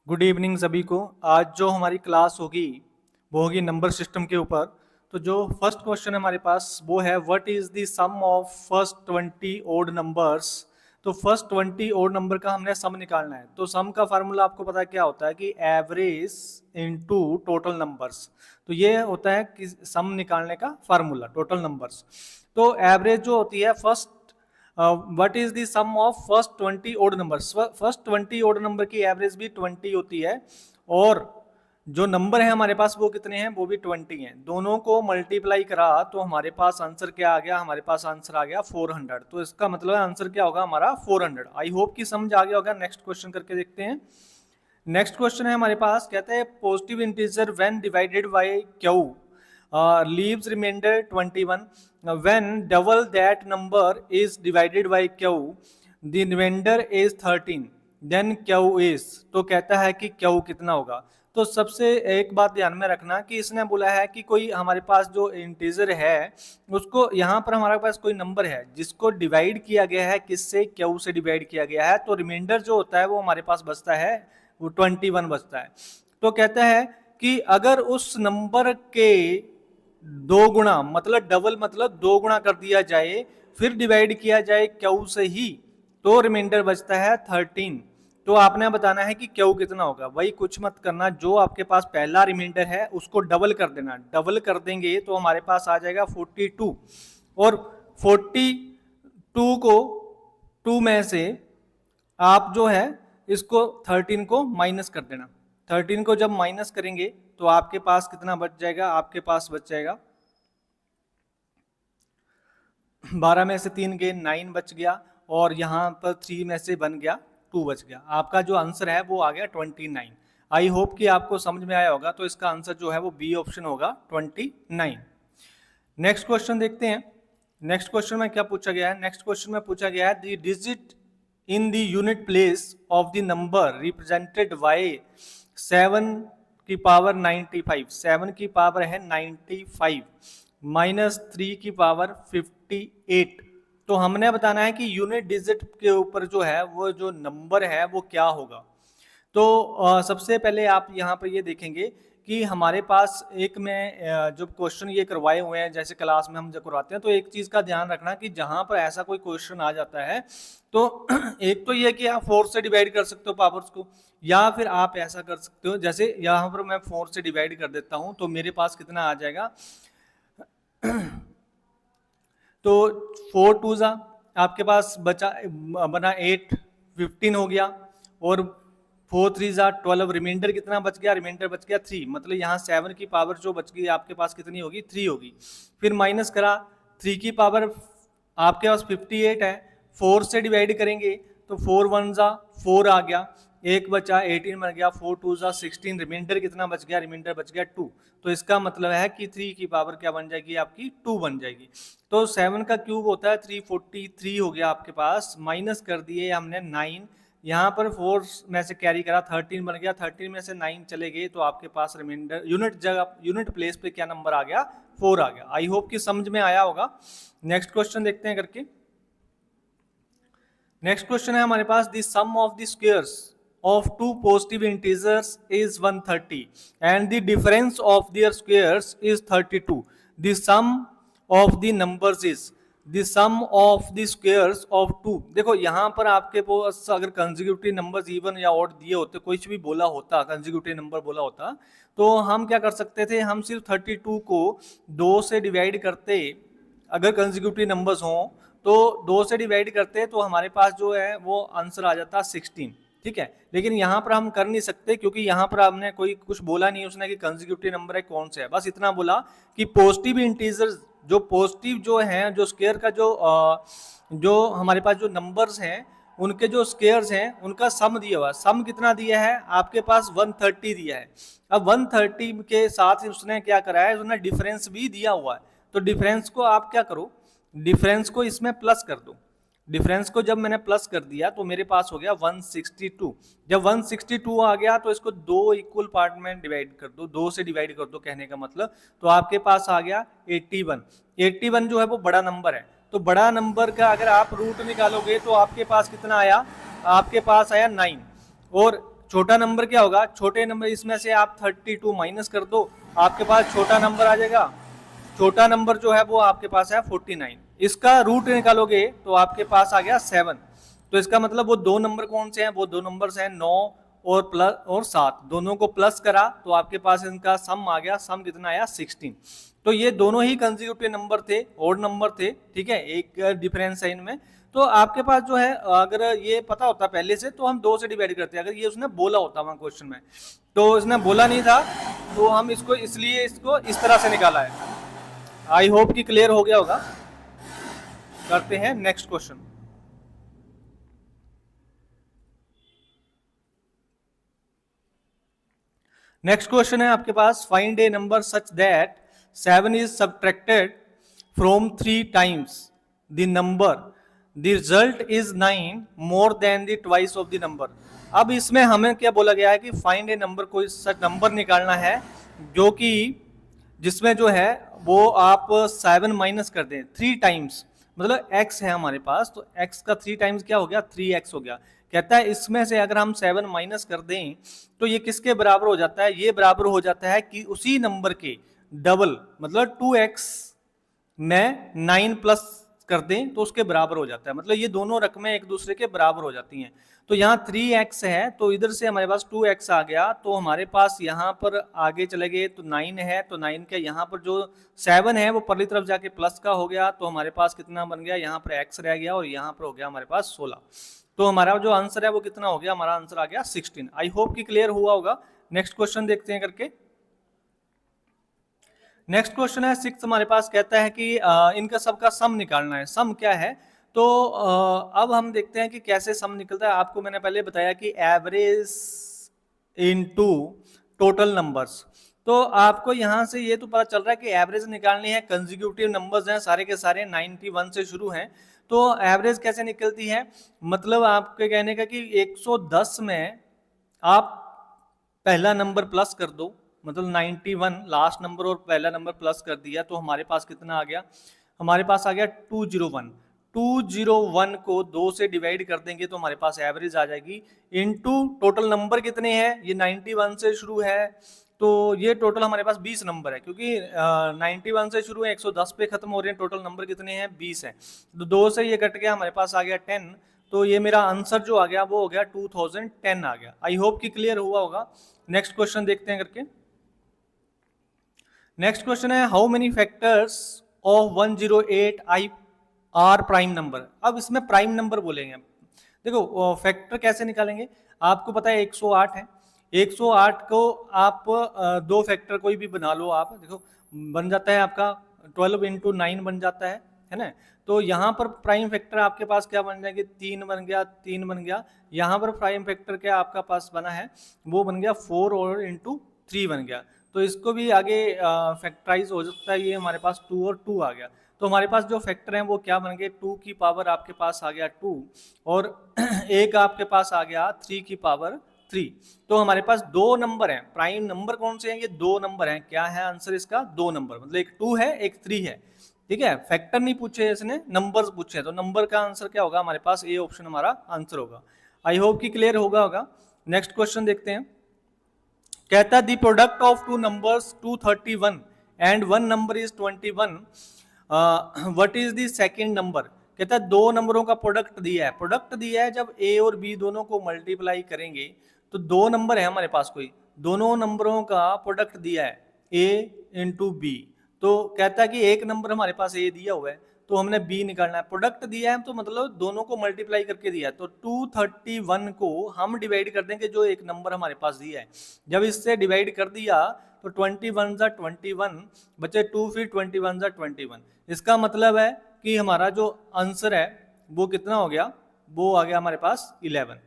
Good evening सभी को। आज जो हमारी क्लास होगी वो होगी नंबर सिस्टम के ऊपर। तो जो फर्स्ट क्वेश्चन है हमारे पास वो है what is the sum of first 20 odd numbers. तो फर्स्ट 20 ओड नंबर का हमने सम निकालना है। तो सम का फार्मूला आपको पता है क्या होता है कि एवरेज इनटू टोटल नंबर्स। तो ये होता है कि सम निकालने का फार्मूला टोटल नंबर्स। तो एवरेज जो होती है first what is the sum of first 20 odd numbers. First 20 odd number की एवरेज भी 20 होती है और जो नंबर है हमारे पास वो कितने हैं, वो भी 20 हैं। दोनों को मल्टीप्लाई करा तो हमारे पास आंसर क्या आ गया, हमारे पास आंसर आ गया 400। तो इसका मतलब आंसर क्या होगा हमारा 400। आई होप कि समझ आ गया होगा। नेक्स्ट क्वेश्चन करके देखते हैं। नेक्स्ट क्वेश्चन है हमारे पास, कहते हैं positive integer when divided bye Q leaves remainder 21 when double that number is divided by q the remainder is 13 then q is। तो कहता है कि q कितना होगा। तो सबसे एक बात ध्यान में रखना कि इसने बोला है कि कोई हमारे पास जो इंटीजर है उसको यहाँ पर हमारे पास कोई नंबर है जिसको डिवाइड किया गया है, किससे, q से डिवाइड किया गया है। तो रिमाइंडर जो होता है वो हमारे पास बचता है, वो 21 बचता है। तो कहता है कि अगर उस नंबर के दो गुणा मतलब डबल मतलब दो गुणा कर दिया जाए फिर डिवाइड किया जाए क्यू से ही तो रिमाइंडर बचता है 13। तो आपने बताना है कि क्यू कितना होगा। वही कुछ मत करना, जो आपके पास पहला रिमाइंडर है उसको डबल कर देना। डबल कर देंगे तो हमारे पास आ जाएगा 42 और 42 को 2 में से आप जो है इसको 13 को माइनस कर देना। 13 को जब माइनस करेंगे तो आपके पास कितना बच जाएगा, आपके पास बच जाएगा 12 में से 3 गए 9 बच गया और यहाँ पर 3 में से बन गया 2 बच गया। आपका जो आंसर है वो आ गया 29। आई होप कि आपको समझ में आया होगा। तो इसका आंसर जो है वो बी ऑप्शन होगा 29। नेक्स्ट क्वेश्चन देखते हैं। नेक्स्ट क्वेश्चन में क्या पूछा गया है। नेक्स्ट क्वेश्चन में पूछा गया है the digit in the unit place of the number represented by 7 की पावर 95। 7 की पावर है 95 माइनस 3 की पावर 58। तो हमने बताना है कि यूनिट डिजिट के ऊपर जो है वो जो नंबर है वो क्या होगा। तो सबसे पहले आप यहाँ पर ये देखेंगे कि हमारे पास एक में जो क्वेश्चन ये करवाए हुए हैं, जैसे क्लास में हम जब करवाते हैं तो एक चीज़ का ध्यान रखना कि जहाँ पर ऐसा कोई क्वेश्चन आ जाता है तो एक तो ये कि आप 4 से डिवाइड कर सकते हो पावर्स को, या फिर आप ऐसा कर सकते हो जैसे यहाँ पर मैं 4 से डिवाइड कर देता हूँ तो मेरे पास कितना आ जाएगा तो 4 टू जा आपके पास बचा बना 8 15 हो गया और 4 3 जा 12। रिमाइंडर कितना बच गया, रिमाइंडर बच गया 3। मतलब यहाँ 7 की पावर जो बच गई आपके पास कितनी होगी, 3 होगी। फिर माइनस करा 3 की पावर आपके पास 58 है, 4 से डिवाइड करेंगे तो 4 1 जा 4 आ गया, एक बचा 18 बन गया, 4 2 जा 16। रिमाइंडर कितना बच गया, रिमाइंडर बच गया 2। तो इसका मतलब है कि 3 की पावर क्या बन जाएगी आपकी, 2 बन जाएगी। तो 7 का क्यूब होता है 343 हो गया आपके पास। माइनस कर दिए हमने 9, यहाँ पर 4 में से कैरी करा 13 बन गया, 13 में से 9 चले गए तो आपके पास रिमाइंडर यूनिट जगह यूनिट प्लेस पे क्या नंबर आ गया, 4 आ गया। आई होप कि समझ में आया होगा। नेक्स्ट क्वेश्चन देखते हैं करके। नेक्स्ट क्वेश्चन है हमारे पास the sum of the squares of two positive integers is 130 and the difference of their squares is 32. The sum of the numbers is the sum of the squares of two। देखो यहाँ पर आपके पास अगर consecutive numbers even या odd दिए होते, कुछ भी बोला होता, कंसेक्यूटिव नंबर बोला होता तो हम क्या कर सकते थे, हम सिर्फ 32 को 2 से डिवाइड करते। अगर कंसेक्यूटिव नंबर्स हों तो 2 से डिवाइड करते तो हमारे पास जो है वो आंसर आ जाता 16। ठीक है, लेकिन यहाँ पर हम कर नहीं सकते क्योंकि यहाँ पर हमने कोई कुछ बोला नहीं उसने कि कंसेक्यूटिव नंबर है कौन से है। बस इतना बोला कि पॉजिटिव इंटीजर जो पॉजिटिव जो हैं, जो स्क्वायर का जो हमारे पास जो नंबर्स हैं उनके जो स्क्वायर्स हैं उनका सम दिया हुआ। सम कितना दिया है आपके पास, 130 दिया है। अब 130 के साथ उसने क्या करा है, उसने डिफरेंस भी दिया हुआ है। तो डिफरेंस को आप क्या करो, डिफरेंस को इसमें प्लस कर दो। डिफरेंस को जब मैंने प्लस कर दिया तो मेरे पास हो गया 162। जब 162 आ गया तो इसको 2 इक्वल पार्ट में डिवाइड कर दो, 2 से डिवाइड कर दो कहने का मतलब। तो आपके पास आ गया 81। 81 जो है वो बड़ा नंबर है। तो बड़ा नंबर का अगर आप रूट निकालोगे तो आपके पास कितना आया, आपके पास आया 9। और छोटा नंबर क्या होगा, छोटे नंबर इसमें से आप 32 माइनस कर दो, आपके पास छोटा नंबर आ जाएगा। छोटा नंबर जो है वो आपके पास है 49। इसका रूट निकालोगे तो आपके पास आ गया 7। तो इसका मतलब वो दो नंबर कौन से हैं, वो दो नंबर हैं 9 और प्लस और 7, दोनों को प्लस करा तो आपके पास इनका सम आ गया। सम कितना आया 16। तो ये दोनों ही कंसेक्यूटिव नंबर थे, ओड नंबर थे, ठीक है, एक डिफरेंस है इनमें। तो आपके पास जो है अगर ये पता होता पहले से तो हम 2 से डिवाइड करते, अगर ये उसने बोला होता वहां क्वेश्चन में, तो उसने बोला नहीं था तो हम इसको इसलिए इसको इस तरह से निकाला है। आई होप कि क्लियर हो गया होगा। करते हैं नेक्स्ट क्वेश्चन। नेक्स्ट क्वेश्चन है आपके पास, find a number such that 7 is subtracted from 3 times the number, the result is 9 more than the twice of the number. अब इसमें हमें क्या बोला गया है कि फाइंड ए नंबर, कोई सच नंबर निकालना है जो कि जिसमें जो है वो आप 7 माइनस कर दें 3 टाइम्स, मतलब x है हमारे पास, तो x का 3 टाइम्स क्या हो गया, 3x हो गया। कहता है इसमें से अगर हम 7 माइनस कर दें तो ये किसके बराबर हो जाता है, ये बराबर हो जाता है कि उसी नंबर के डबल, मतलब 2x में 9 प्लस कर दें तो उसके बराबर हो जाता है। मतलब ये दोनों रकमें एक दूसरे के बराबर हो जाती हैं। तो यहाँ 3x है तो इधर से हमारे पास 2x आ गया, तो हमारे पास यहाँ पर आगे चले गए तो 9 है, तो 9 का यहाँ पर जो 7 है वो परली तरफ जाके प्लस का हो गया, तो हमारे पास कितना बन गया, यहाँ पर x रह गया और यहाँ पर हो गया हमारे पास 16। तो हमारा जो आंसर है वो कितना हो गया, हमारा आंसर आ गया 16। आई होप कि क्लियर हुआ होगा। नेक्स्ट क्वेश्चन देखते हैं करके। नेक्स्ट क्वेश्चन है 6 हमारे पास, कहता है कि इनका सबका सम निकालना है। सम क्या है, तो अब हम देखते हैं कि कैसे सम निकलता है। आपको मैंने पहले बताया कि एवरेज इनटू टोटल नंबर्स, तो आपको यहां से ये तो पता चल रहा है कि एवरेज निकालनी है। कंसेक्यूटिव नंबर्स हैं सारे के सारे, 91 से शुरू हैं, तो एवरेज कैसे निकलती है, मतलब आपके कहने का कि 110 में आप पहला नंबर प्लस कर दो, मतलब 91 लास्ट नंबर और पहला नंबर प्लस कर दिया, तो हमारे पास कितना आ गया, हमारे पास आ गया 201। 201 को 2 से डिवाइड कर देंगे तो हमारे पास एवरेज आ जाएगी, इनटू टोटल नंबर कितने हैं, ये 91 से शुरू है, तो ये टोटल हमारे पास 20 नंबर है, क्योंकि 91 से शुरू है 110 पे खत्म हो रहे हैं, टोटल नंबर कितने हैं 20 है, तो 2 से ये कट गया, हमारे पास आ गया 10। तो ये मेरा आंसर जो आ गया वो हो गया 2010 आ गया। आई होप कि क्लियर हुआ होगा। नेक्स्ट क्वेश्चन देखते हैं करके। नेक्स्ट क्वेश्चन है, how many factors of 108 I R prime number. अब इसमें प्राइम नंबर बोलेंगे। देखो फैक्टर कैसे निकालेंगे, आपको पता है 108 है, 108 को आप दो फैक्टर कोई भी बना लो आप, देखो बन जाता है आपका 12 इंटू 9 बन जाता है ना। तो यहाँ पर प्राइम फैक्टर आपके पास क्या बन जाएगी, 3 बन गया, 3 बन गया। यहाँ पर प्राइम फैक्टर क्या आपका पास बना है, वो बन गया 4 और इंटू 3 बन गया। तो इसको भी आगे फैक्टराइज हो सकता है, ये हमारे पास 2 और 2 आ गया। तो हमारे पास जो फैक्टर हैं वो क्या बन गए, 2 की पावर आपके पास आ गया 2 और एक आपके पास आ गया 3 की पावर 3। तो हमारे पास दो नंबर हैं, प्राइम नंबर कौन से हैं, ये दो नंबर हैं। क्या है आंसर इसका, दो नंबर, मतलब एक 2 है एक 3 है, ठीक है। फैक्टर नहीं पूछे इसने, नंबर्स पूछे, तो नंबर का आंसर क्या होगा हमारे पास, ए ऑप्शन हमारा आंसर होगा। आई होप कि क्लियर होगा। नेक्स्ट क्वेश्चन देखते हैं। कहता है the product of two numbers 231 and one number is 21, what is the second number. कहता है दो नंबरों का प्रोडक्ट दिया है, प्रोडक्ट दिया है, जब ए और बी दोनों को मल्टीप्लाई करेंगे तो दो नंबर है हमारे पास, कोई दोनों नंबरों का प्रोडक्ट दिया है ए इंटू बी, तो कहता है कि एक नंबर हमारे पास ए दिया हुआ है तो हमने बी निकालना है। प्रोडक्ट दिया है तो मतलब दोनों को मल्टीप्लाई करके दिया है, तो 231 को हम डिवाइड कर देंगे जो एक नंबर हमारे पास दिया है। जब इससे डिवाइड कर दिया तो 21 जा 21 बचे 2, फिर 21 जा 21। इसका मतलब है कि हमारा जो आंसर है वो कितना हो गया, वो आ गया हमारे पास 11।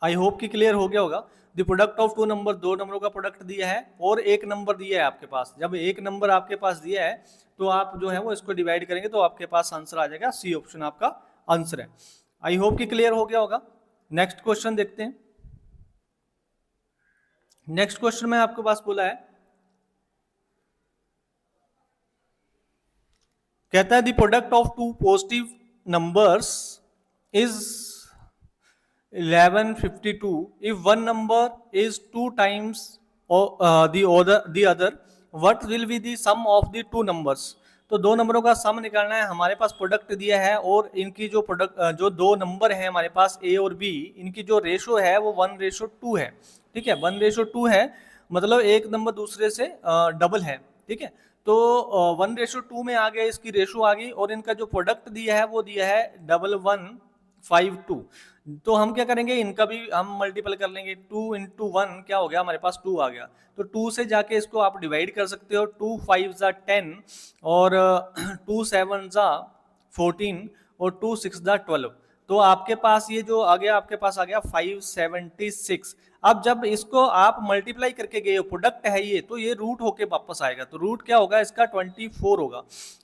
आई होप कि क्लियर हो गया होगा। The product of two number, दो नंबरों का प्रोडक्ट दिया है और एक नंबर दिया है आपके पास। जब एक नंबर आपके पास दिया है तो आप जो है वो इसको डिवाइड करेंगे तो आपके पास आंसर आ जाएगा, सी ऑप्शन आपका आंसर है। आई होप कि क्लियर हो गया होगा। नेक्स्ट क्वेश्चन देखते हैं। नेक्स्ट क्वेश्चन में आपके पास बोला है, कहता है the product of two positive numbers is 1152. If one number is 2 times the other, what will be the sum of the two numbers? तो दो नंबरों का सम निकालना है, हमारे पास प्रोडक्ट दिया है और इनकी जो जो दो नंबर है हमारे पास ए और बी, इनकी जो रेशो है वो 1:2 है। ठीक है, 1:2 है, मतलब एक नंबर दूसरे से डबल है। ठीक है, तो 1:2 में आ गया, इसकी रेशो आ गई, और इनका जो प्रोडक्ट दिया है वो दिया है 1152। तो हम क्या करेंगे, इनका भी हम मल्टीपल कर लेंगे। 2 × 1 क्या हो गया, हमारे पास 2 आ गया, तो 2 से जाके इसको आप डिवाइड कर सकते हो। 2 5 ज़ा 10 और 2 7 ज़ा 14 और 2 6 ज़ा 12। तो आपके पास ये जो आ गया, आपके पास आ गया 576। अब जब इसको आप मल्टीप्लाई करके गए हो, प्रोडक्ट है ये, तो ये रूट होके वापस आएगा, तो रूट क्या होगा इसका 24 होगा।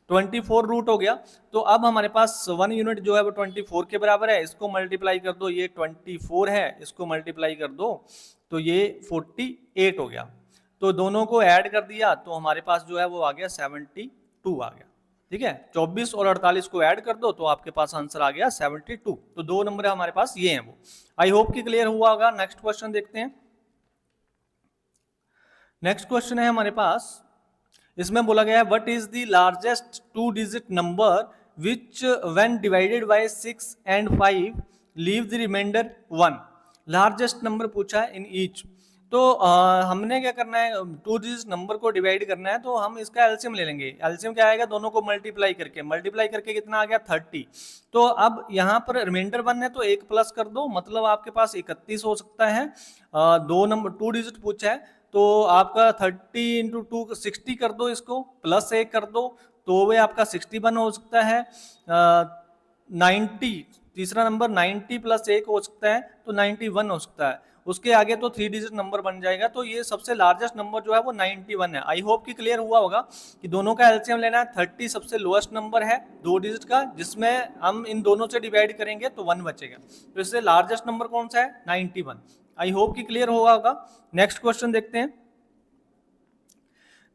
24 रूट हो गया। तो अब हमारे पास 1 यूनिट जो है वो 24 के बराबर है, इसको मल्टीप्लाई कर दो, ये 24 है, इसको मल्टीप्लाई कर दो तो ये 48 हो गया। तो दोनों को ऐड कर दिया तो हमारे पास जो है वो आ गया 72 आ गया। ठीक है, 24 और 48 को ऐड कर दो तो आपके पास आंसर आ गया 72। तो दो नंबर हमारे पास ये हैं वो। आई होप कि क्लियर हुआ होगा। नेक्स्ट क्वेश्चन देखते हैं। नेक्स्ट क्वेश्चन है हमारे पास, इसमें बोला गया है what is the largest 2 digit number which when divided by 6 and 5 leave the remainder 1। Largest number पूछा है इन ईच। तो हमने क्या करना है, 2 डिजिट नंबर को डिवाइड करना है, तो हम इसका एलसीएम ले लेंगे। एलसीएम क्या आएगा, दोनों को मल्टीप्लाई करके कितना आ गया 30। तो अब यहाँ पर रिमाइंडर 1 है तो 1 प्लस कर दो, मतलब आपके पास 31 हो सकता है। दो नंबर 2 डिजिट पूछा है तो आपका 30 × 2 60 कर दो, इसको प्लस 1 कर दो तो वे आपका 61 हो सकता है। 90 तीसरा नंबर 90 + 1 हो सकता है तो 91 हो सकता है। उसके आगे तो 3 डिजिट नंबर बन जाएगा। तो ये सबसे लार्जेस्ट नंबर जो है वो 91 है। आई होप कि क्लियर हुआ होगा कि दोनों का एलसीएम लेना है। 30 सबसे लोएस्ट नंबर है 2 डिजिट का, जिसमें हम इन दोनों से डिवाइड करेंगे तो 1 बचेगा। तो इससे लार्जेस्ट नंबर कौन सा है, 91। आई होप कि क्लियर हुआ होगा। नेक्स्ट क्वेश्चन देखते हैं।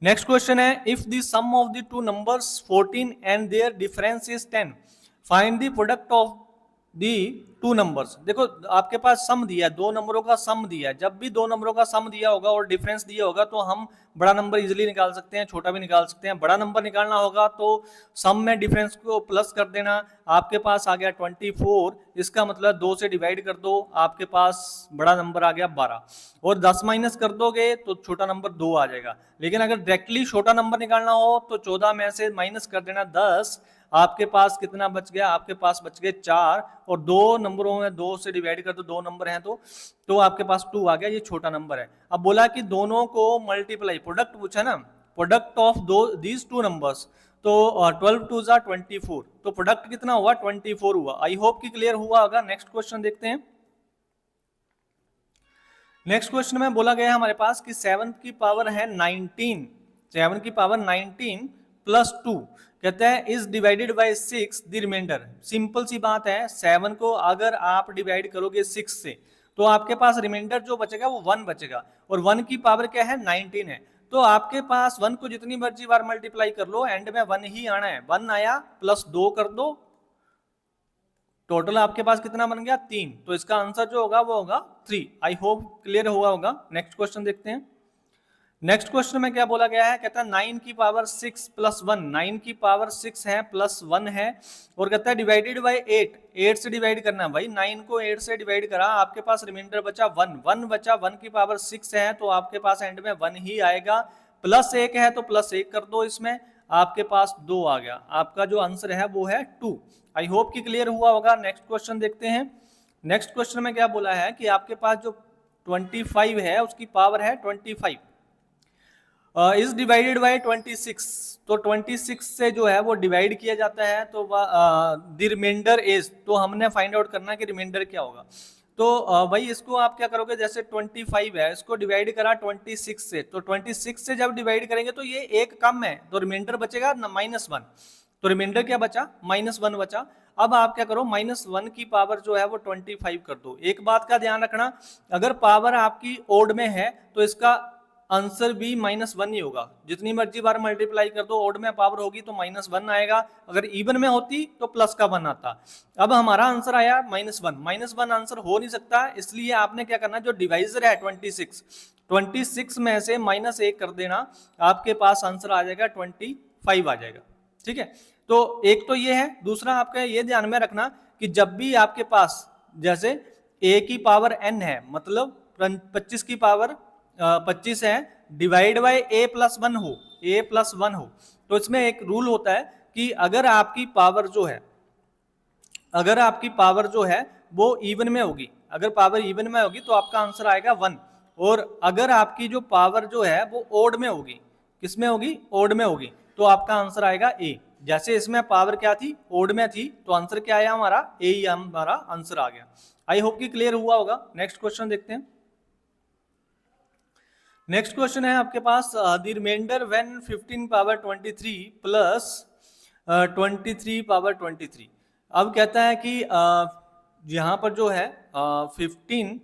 नेक्स्ट क्वेश्चन है if the sum of the two numbers 14 and their difference is 10 find the product of the two numbers. देखो आपके पास सम दिया है, दो नंबरों का सम दिया है। जब भी दो नंबरों का सम दिया होगा और डिफरेंस दिया होगा तो हम बड़ा नंबर इजीली निकाल सकते हैं, छोटा भी निकाल सकते हैं। बड़ा नंबर निकालना होगा तो सम में डिफरेंस को प्लस कर देना। आपके पास आ गया 24, इसका मतलब 2 से डिवाइड कर दो, आपके पास बड़ा नंबर आ गया 12, और 10 माइनस कर दोगे तो छोटा नंबर 2 आ जाएगा। लेकिन अगर डायरेक्टली छोटा नंबर निकालना हो तो 14 में से माइनस कर देना 10, आपके पास कितना बच गया, आपके पास बच गए 4, और दो नंबरों में 2 से डिवाइड कर दो, 2 नंबर हैं तो आपके पास 2 आ गया, ये छोटा नंबर है। अब बोला कि दोनों को मल्टीप्लाई, प्रोडक्ट पूछा ना, product of these two numbers, तो 12 2 ज़ा 24, तो प्रोडक्ट कितना हुआ 24 हुआ। आई होप कि क्लियर हुआ होगा। नेक्स्ट क्वेश्चन देखते हैं। नेक्स्ट क्वेश्चन में बोला गया है हमारे पास कि 7 की पावर है 19, 7 की पावर 19 + 2 कहते हैं is divided by 6 the remainder. Simple सी बात है, 7 को अगर आप डिवाइड करोगे 6 से तो आपके पास रिमाइंडर जो बचेगा वो 1 बचेगा, और 1 की पावर क्या है 19 है। तो आपके पास 1 को जितनी मर्जी बार मल्टीप्लाई कर लो, एंड में 1 ही आना है। 1 आया प्लस 2 कर दो, टोटल आपके पास कितना बन गया 3। तो इसका आंसर जो होगा वो होगा 3। आई होप क्लियर हुआ होगा। नेक्स्ट क्वेश्चन देखते हैं। नेक्स्ट क्वेश्चन में क्या बोला गया है, कहता है 9 की पावर 6 + 1, 9 की पावर 6 है प्लस 1 है, और कहता है डिवाइडेड बाय 8, 8 से डिवाइड करना। भाई 9 को 8 से डिवाइड करा, आपके पास रिमाइंडर बचा 1, 1 बचा, 1 की पावर 6 है तो आपके पास एंड में 1 ही आएगा। प्लस 1 है तो प्लस 1 कर दो, इसमें आपके पास 2 आ गया। आपका जो आंसर है वो है 2। आई होप कि क्लियर हुआ होगा। नेक्स्ट क्वेश्चन देखते हैं। नेक्स्ट क्वेश्चन में क्या बोला है कि आपके पास जो 25 है उसकी पावर है 25 इज डिवाइडेड बाय 26, तो 26 से जो है वो डिवाइड किया जाता है, तो द रिमाइंडर इज, तो हमने फाइंड आउट करना है कि रिमाइंडर क्या होगा। तो भाई इसको आप क्या करोगे, जैसे 25 है, इसको डिवाइड करा 26 से, तो 26 से जब डिवाइड करेंगे तो ये एक कम है, तो रिमाइंडर बचेगा -1, तो रिमाइंडर क्या बचा -1 बचा। अब आप क्या करो, -1 की पावर जो है वो 25 कर दो। एक बात का ध्यान रखना, अगर पावर आपकी ओड में है तो इसका आंसर भी -1 ही होगा। जितनी मर्जी बार मल्टीप्लाई कर दो, ऑड में पावर होगी तो -1 आएगा, अगर इवन में होती तो प्लस का 1 आता। अब हमारा आंसर आया -1, -1 आंसर हो नहीं सकता, इसलिए आपने क्या करना, जो डिवाइजर है 26 में से -1 कर देना, आपके पास आंसर आ जाएगा 25 आ जाएगा। ठीक है, तो एक तो ये है। दूसरा आपका ये ध्यान में रखना कि जब भी आपके पास जैसे a की पावर n है, मतलब 25 की पावर 25 है, डिवाइड बाय a+1 हो, a+1 हो, तो इसमें एक रूल होता है कि अगर आपकी पावर जो है वो इवन में होगी, अगर पावर इवन में होगी तो आपका आंसर आएगा 1, और अगर आपकी जो पावर जो है वो ओड में होगी, किसमें होगी, ओड में होगी, तो आपका आंसर आएगा ए। जैसे इसमें पावर क्या थी, ओड में थी, तो आंसर क्या आया हमारा, ए ही हमारा आंसर आ गया। आई होप कि क्लियर हुआ होगा। नेक्स्ट क्वेश्चन देखते हैं। नेक्स्ट क्वेश्चन है आपके पास, the remainder when 15 power 23 plus 23 power 23। अब कहता है कि यहाँ पर जो है 15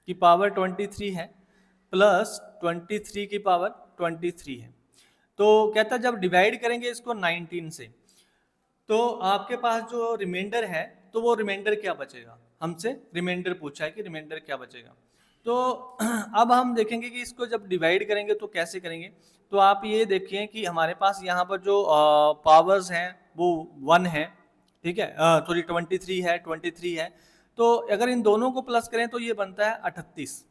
की पावर 23 है प्लस 23 की पावर 23 है, तो कहता है जब डिवाइड करेंगे इसको 19 से, तो आपके पास जो रिमाइंडर है, तो वो रिमाइंडर क्या बचेगा, हमसे रिमाइंडर पूछा है कि रिमाइंडर क्या बचेगा। तो अब हम देखेंगे कि इसको जब डिवाइड करेंगे तो कैसे करेंगे। तो आप ये देखिए कि हमारे पास यहाँ पर जो पावर्स हैं वो 1 है, ठीक है, सॉरी 23 है, 23 है, तो अगर इन दोनों को प्लस करें तो ये बनता है 38।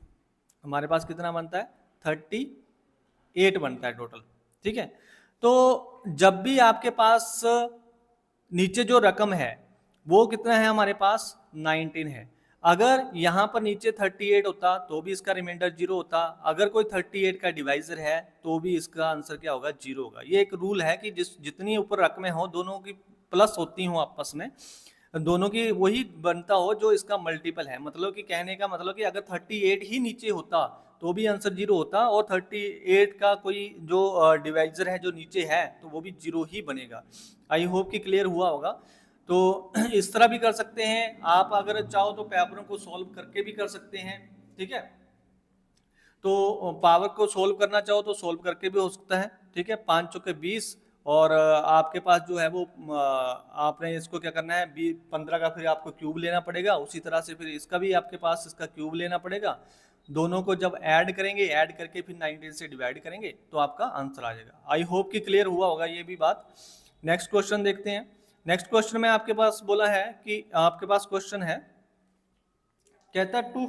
हमारे पास कितना बनता है, 38 बनता है टोटल। ठीक है, तो जब भी आपके पास नीचे जो रकम है वो कितना है, हमारे पास 19 है, अगर यहाँ पर नीचे 38 होता तो भी इसका रिमाइंडर 0 होता, अगर कोई 38 का डिवाइजर है तो भी इसका आंसर क्या होगा, 0 होगा। ये एक रूल है कि जितनी ऊपर रकमें हो दोनों की प्लस होती हो आपस में, दोनों की वही बनता हो जो इसका मल्टीपल है। मतलब कि कहने का मतलब कि अगर 38 ही नीचे होता तो भी आंसर 0 होता, और 38 का कोई जो डिवाइजर है जो नीचे है तो वो भी 0 ही बनेगा। आई होप कि क्लियर हुआ होगा। तो इस तरह भी कर सकते हैं आप, अगर चाहो तो पेपरों को सॉल्व करके भी कर सकते हैं। ठीक है, तो पावर को सोल्व करना चाहो तो सोल्व करके भी हो सकता है। ठीक है, 5 चौके 20, और आपके पास जो है वो आपने इसको क्या करना है, 15 का फिर आपको क्यूब लेना पड़ेगा, उसी तरह से फिर इसका भी आपके पास इसका क्यूब लेना पड़ेगा। दोनों को जब ऐड करेंगे, ऐड करके फिर 19 से डिवाइड करेंगे तो आपका आंसर आ जाएगा। आई होप कि क्लियर हुआ होगा ये भी बात। नेक्स्ट क्वेश्चन देखते हैं। नेक्स्ट क्वेश्चन में आपके पास बोला है कि आपके पास क्वेश्चन है, कहता है 2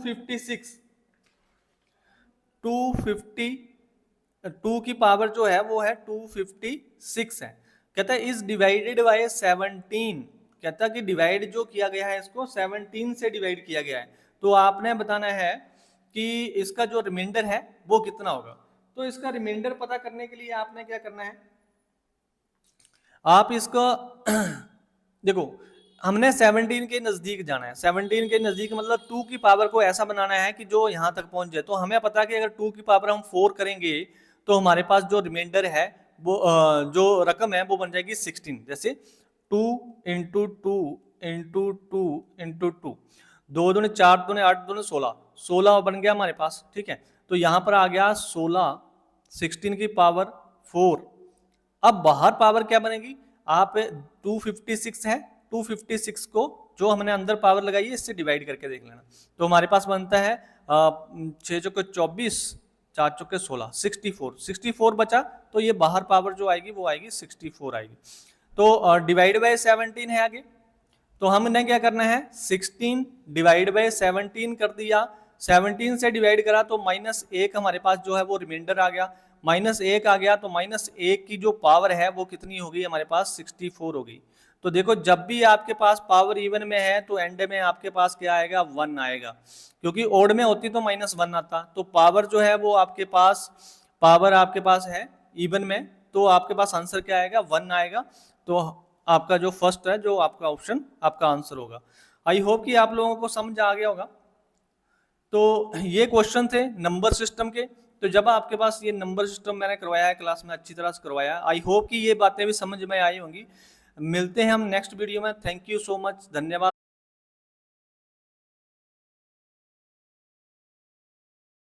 की पावर जो है वो है 256 है। कहता है इज डिवाइडेड बाय 17। कहता है कि डिवाइड जो किया गया है इसको 17 से डिवाइड किया गया है, तो आपने बताना है कि इसका जो रिमाइंडर है वो कितना होगा। तो इसका रिमाइंडर पता करने के लिए आपने क्या करना है, आप इसको देखो, हमने 17 के नजदीक जाना है। 17 के नजदीक मतलब 2 की पावर को ऐसा बनाना है कि जो यहां तक पहुंच जाए। तो हमें पता है कि अगर 2 की पावर हम 4 करेंगे तो हमारे पास जो रिमाइंडर है वो जो रकम है वो बन जाएगी 16। जैसे 2 इंटू 2 इंटू 2 इंटू 2, 2 दूने 4, 2 8, 2 16, 16 बन गया हमारे पास। ठीक है, तो यहां पर आ गया 16, 16 की पावर 4। अब बाहर पावर क्या बनेगी, आप 256 है, 256 को जो हमने अंदर पावर लगाई है इससे डिवाइड करके देख लेना। तो हमारे पास बनता है 6 चौके 24, 4 चौके 16, 64 बचा, तो ये बाहर पावर जो आएगी वो आएगी 64 आएगी। तो डिवाइड बाय 17 है आगे, तो हमने क्या करना है, 16 डिवाइड बाय 17 कर दिया, 17 से डिवाइड करा तो -1 हमारे पास जो है वो रिमाइंडर आ गया, -1 आ गया, तो -1 की जो पावर है वो कितनी होगी हमारे पास, 64 होगी। तो देखो जब भी आपके पास पावर इवन में है तो एंड में आपके पास क्या आएगा, 1 आएगा, क्योंकि ओड में होती तो -1 आता। तो पावर जो है वो आपके पास है इवन में, तो आपके पास आंसर क्या आएगा, 1 आएगा। तो आपका जो फर्स्ट है, जो आपका ऑप्शन आपका आंसर होगा। आई होप कि आप लोगों को समझ आ गया होगा। तो ये क्वेश्चन थे नंबर सिस्टम के। तो जब आपके पास ये नंबर सिस्टम मैंने करवाया है क्लास में, अच्छी तरह से करवाया है, आई होप कि ये बातें भी समझ में आई होंगी। मिलते हैं हम नेक्स्ट वीडियो में। थैंक यू सो मच, धन्यवाद।